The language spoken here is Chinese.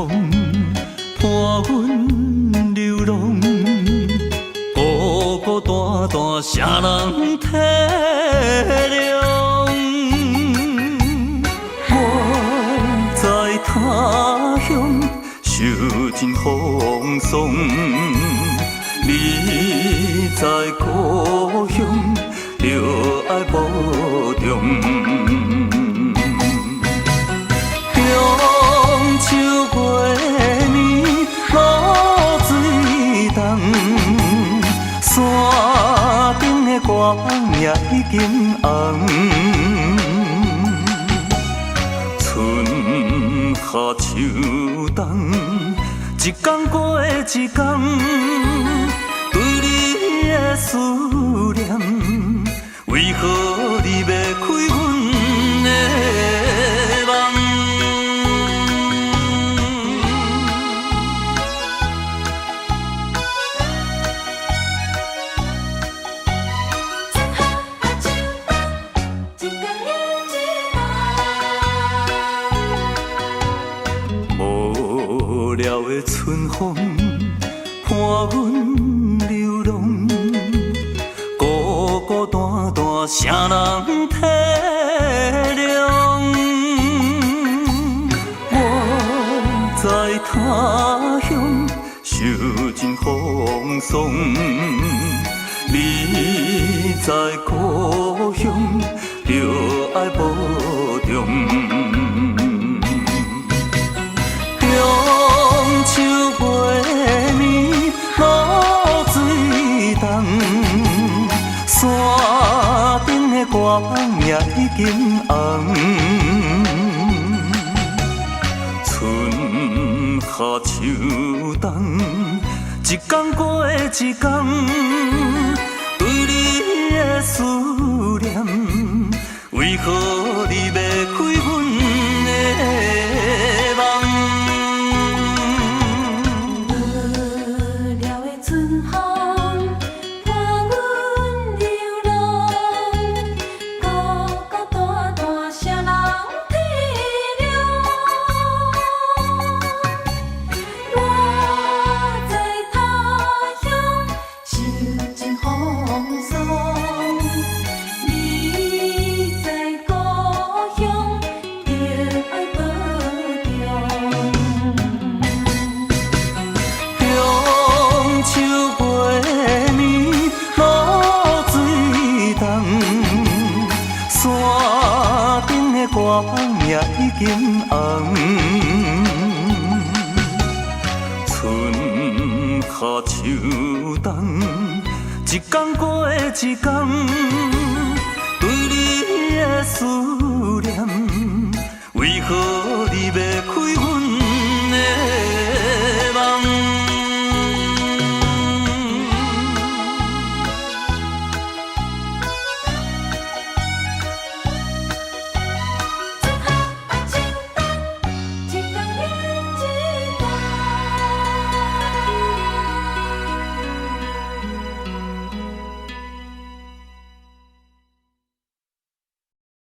风伴阮流浪，孤孤单单啥人体谅？我在他乡受尽风霜，你在故乡着爱保重。中秋月暝露水重，山顶的月也已经红。春夏秋冬，一天过一天，对你的思念，为何你要开阮的梦？无聊的春风伴阮流浪，孤孤单单啥人体谅？我在他乡受尽风霜，你在故乡着爱保重。中秋月暝露水重，山顶的月也已经红。春夏秋冬，一天过一天，对你的思念，为何你要开阮的梦？山顶的月也已经红，春夏秋冬，一天过一天，对你的思